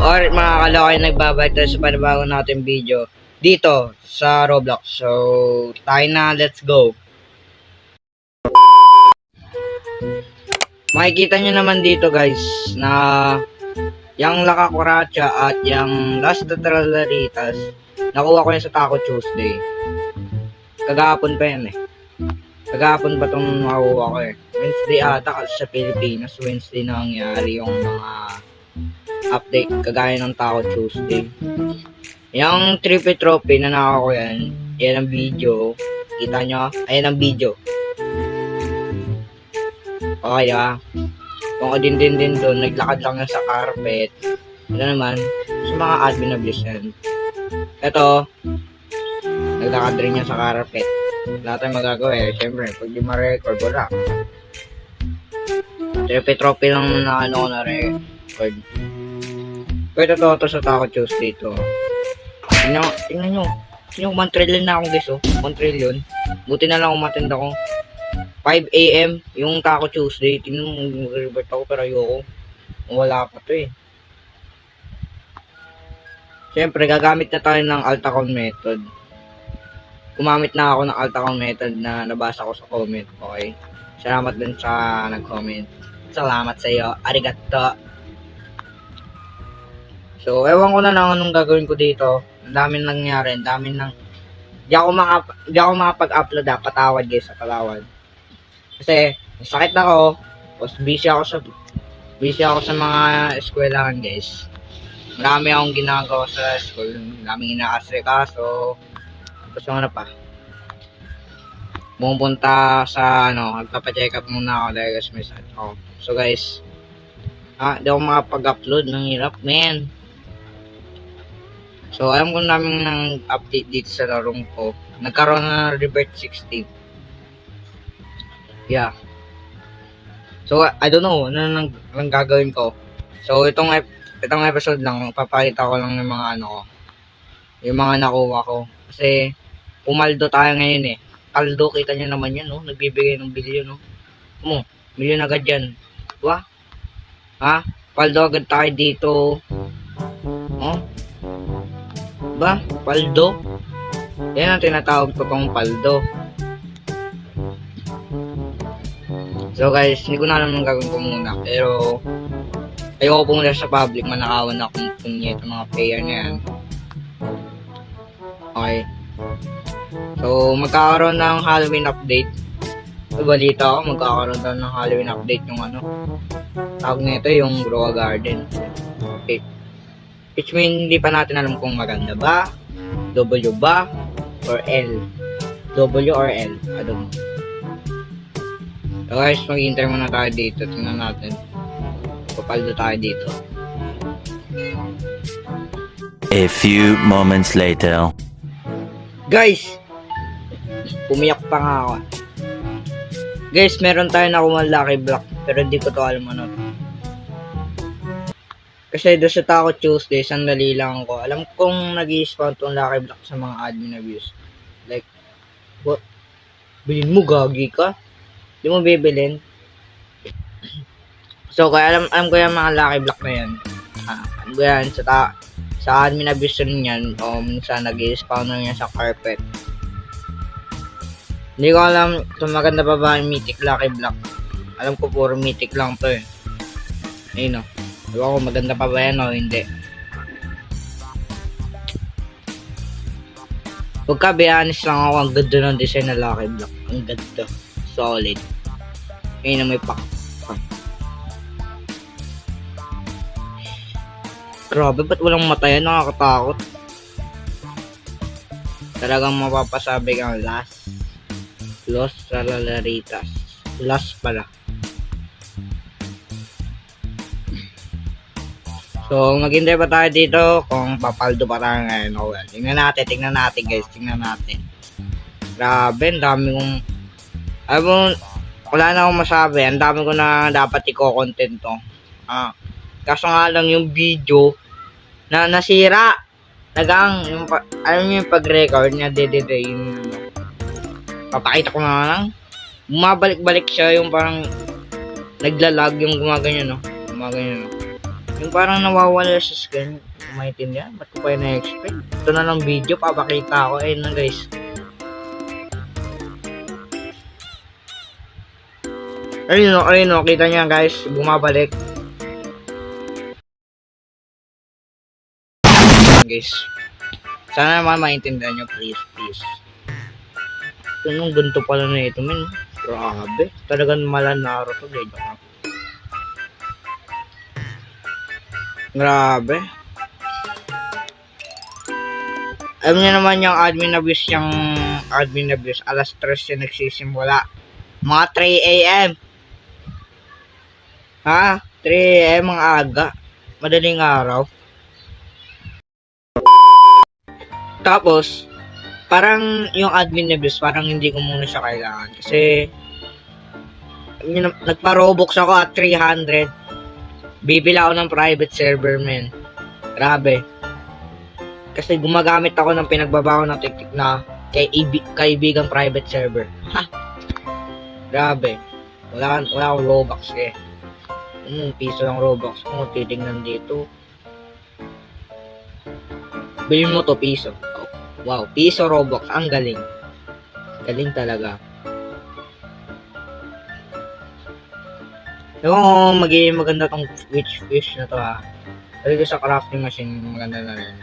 Alright mga kalaki, nagbabalik tayo sa panibago natin video dito sa Roblox. So, tayo na, let's go. Makikita nyo naman dito guys na yung Lakakuracha at yung Las Tatralaritas nakuha ko yun sa Taco Tuesday. Kagahapon pa yan eh. Kagahapon pa itong nakuha ko eh. Wednesday ata kasi sa Pilipinas. Wednesday na nangyari yung mga update kagaya ng Taco Tuesday. Yung Trippy Trophy na nakakuha ko yan ang video. Kita nyo? Ayan ang video. Okay ah. Kung din doon, naglakad lang yan sa carpet. Ito naman, sa mga admin abuse yan. Ito, naglakad rin yan sa carpet. Wala tayong magagawa eh. Siyempre, pag di ma-record, wala. Trippy Trophy lang na ano na record. Pwede to sa Taco Tuesday to. Tingnan nyo. Yung 1 trillion na akong guys oh. 1 trillion. Buti na lang umatenda ko. 5 AM yung Taco Tuesday. Tingnan mo, mag-revert ako pero ayoko. Wala pa to eh. Siyempre, gagamit na tayo ng Altacon method. Gumamit na ako ng Altacon method na nabasa ko sa comment. Okay. Salamat din sa nag-comment. Salamat sa iyo. Arigato. So, ewan ko na lang anong gagawin ko dito. Ang daming nangyari. Ang daming nang... Di ako makapag-upload ha. Patawad guys sa patawad. Kasi, sakit ako. Tapos, busy ako sa mga eskwelahan guys. Marami akong ginagawa sa school. Maraming inaasikaso. Tapos yung ano pa. Pumunta sa magpapacheck up muna ako dahil guys may sakit ako. So guys, di ako makapag-upload ng hirap, man. So alam ko namin ng update dito sa larong ko. Nagkaroon na Rebirth 16. Yeah. So I don't know ano nang gagawin ko. So itong episode lang, papakita ko lang ng mga yung mga nakuha ko. Kasi pumaldo tayo ngayon eh. Kaldo, kita nyo naman yan, no? Nagbibigay ng bilyon, no? Milyon agad yan. Diba? Ha? Paldo agad tayo dito. Oh? Diba? Paldo. Yan ang tinatawag ko pang paldo. So guys, hindi ko na alam ang gagawin ko muna. Pero, ayoko pumunta sa public. Manakawan akong punyet ang mga player na yan. Okay. So, magkakaroon ng Halloween update. Balita ako, magkakaroon daw ng Halloween update yung tawag nito yung Grow a Garden. Okay. Which means, hindi pa natin alam kung maganda ba, W ba, or L. W or L. I don't know. So guys, mag-enter muna tayo dito. Tingnan natin. Papaldo tayo dito. A few moments later. Guys! Pumiyak pa nga ako. Guys, meron tayo nakuha lucky block. Pero hindi ko to alam ano to. Kasi doon sa Taco Tuesday, sandali lang ako. Alam kong nag-i-spawn tong lucky block sa mga admin abuse. Like, what? Bilhin mo, gagi ka? Hindi mo bibilin? So, kaya alam ko yung mga lucky block na yan. Alam ko yan, sa admin abuse rin yan. O, minsan nag-i-spawn na yan sa carpet. Hindi ko alam kung maganda pa ba yung mythic lucky block. Alam ko puro mythic lang to eh. Ayun o. Diba ko maganda pa ba yan o hindi. Pagka be honest lang ako, ang ganda ng design na lucky block. Ang ganda. Solid. Ayun na may pack. Grabe, ba't walang mata yan? Nakakatakot. Talagang mapapasabi kang Los Tatralaritas. Last pala. So, maghintay pa tayo dito kung papaldo pa tayo ngayon. Oh, well, tingnan natin guys. Tingnan natin. Grabe, ang dami kong... wala na akong masabi. Ang dami ko na dapat i-content to. Kaso nga lang yung video na nasira. Alam niyo yung pag-record niya, yung papakita ko na lang. Bumabalik-balik siya yung parang naglalag yung gumaganyan, no? Gumaganyan, no? Yung parang nawawala sa screen. Kung maintindihan, ba't ko pa yun na-expect? Ito na lang video, papakita ko. Ayun na guys. Ayun o, kita niya guys, bumabalik. Guys, sana naman maintindihan nyo, please. Ito nung ganito pala na ito, men. Grabe, talagang malanaro to, guys. Grabe. Alam niyo naman yung admin abuse, alas 3 yung nagsisimula. Mga 3 AM. Ha? 3 AM ang aga. Madaling araw. Tapos, parang yung admin abuse, parang hindi ko muna siya kailangan. Kasi, nagpa-robux ako at 300. Bibili ako ng private server, men. Grabe. Kasi gumagamit ako ng pinagbabago ng teknik na kaibigang private server. Ha? Grabe. Wala akong Robux eh. Piso lang Robux ko. Titingnan dito. Bilhin mo to, piso. Wow, piso Robux. Ang galing. Galing talaga. Yung magiging maganda tong fish na to ha. Talaga sa crafting machine, maganda na rin.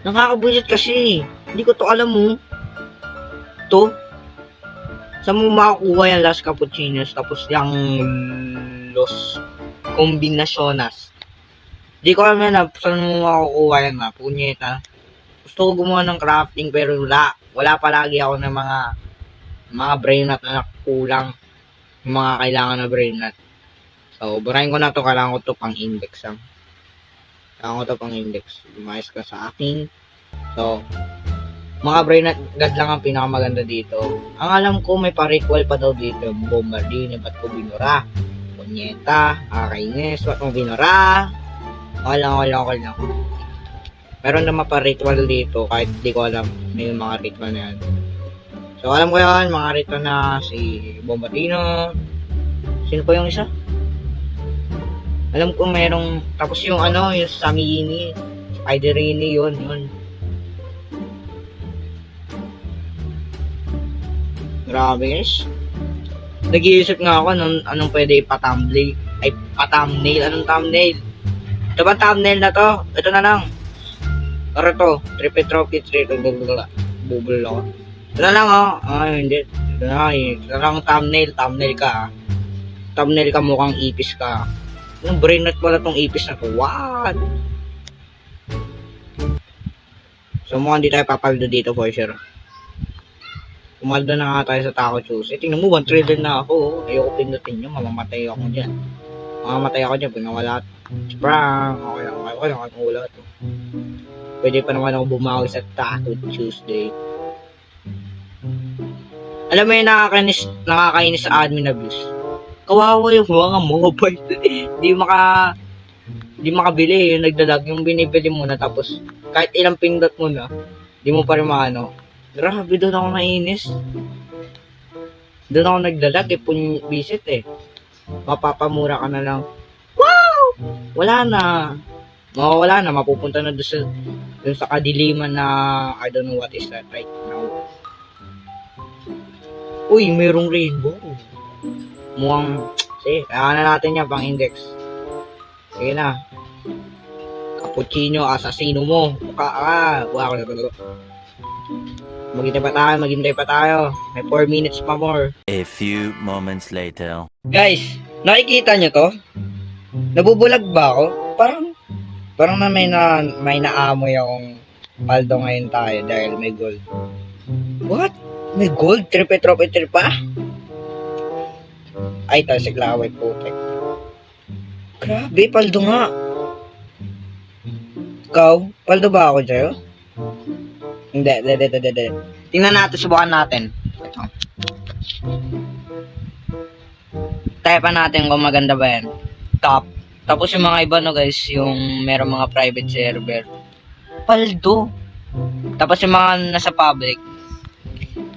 Nakakabudget kasi. Hindi ko to alam mo. To. Saan mo makakuha yung Las Cappuccinos tapos yung Los Combinaciones. Hindi ko alam yan saan mo makakuha yan na. Punyeta. Gusto ko gumawa ng crafting pero wala palagi ako ng mga brain nut na kulang. Yung mga kailangan na brain nut. So, burahin ko na to. Kailangan ko to pang index. Kailangan ko to pang index. Lumayas ka sa akin. So, mga brain nut god lang ang pinakamaganda dito. Ang alam ko may pa-recall pa daw dito. Bombardine, ba't ko binura? Punyeta, kakainis, ba't mo binura? Okay lang. Meron naman pa-ritual dito kahit di ko alam may mga ritual na yan. So, alam ko yan, mga ritual na si Bombardino. Sino pa yung isa? Alam ko merong, tapos yung yung Samini, Spiderini, yun. Grabe guys. Nag-iisip nga ako anong pwede ipa-thumbnail. Anong thumbnail? Ito ba thumbnail na to? Ito na lang. Pero to, Trippy Trophy, bubble ako. Ito na lang hindi. Ito na lang thumbnail ka. Thumbnail ka mukhang ipis ka. Yung brain nut pala tong ipis na to. What? So mukhang di tayo papaldo dito for sure. Pumaldo na nga tayo sa Taco Tuesday. Tingnan mo, 1 trillion na ako. Ayoko pindutin nyo. Mamamatay ako dyan. Pag nawala. Sprang. Okay lang. Wala to. Pwede pa naman ako bumawi sa Taco Tuesday. Alam mo yung nakakainis sa admin abuse. Kawawa yung mga mobile. Di makabili. Yung nagdalag. Yung binibili mo na tapos kahit ilang pindot mo na, di mo pa rin maano. Grabe, doon ako nainis. Doon ako nagdalag visit eh. Mapapamura ka na lang. Wow! Wala na. Mawawala na. Mapupunta na doon sa kadiliman na I don't know what is that right now. Uy, mayroong rainbow. Mukhang, kaya na natin yan pang index. Sige na. Cappuccino, asasino mo. Wow. Maghintay pa tayo. May 4 minutes pa more. A few moments later. Guys, nakikita nyo to? Nabubulag ba ako? Parang na may naamoy akong paldo ngayon tayo dahil may gold. What? May gold? Tripe pa? Ay, talsik laway putek. Grabe, paldo nga. Ikaw, paldo ba ako sa'yo? Hindi. Tingnan natin, subukan natin. Ito. Type natin kung maganda ba yan. Top. Tapos yung mga iba guys, yung meron mga private server. Paldo. Tapos yung mga nasa public,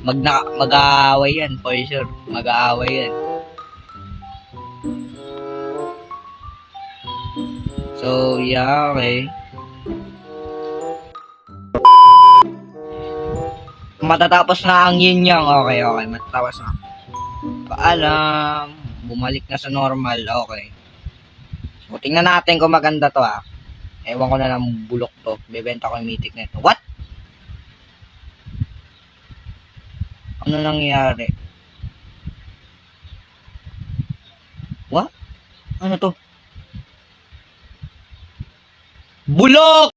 mag-aaway yan, for sure. Mag-aaway yan. So, yeah, okay. Matatapos na ang yin yang. Okay, okay. Matatapos na. Paalam. Bumalik na sa normal. Okay. So, tingnan natin kung maganda to ah. Ewan ko na lang bulok to. Bebenta ko yung mythic na ito. What? Ano nangyari? What? Ano to? Bulok!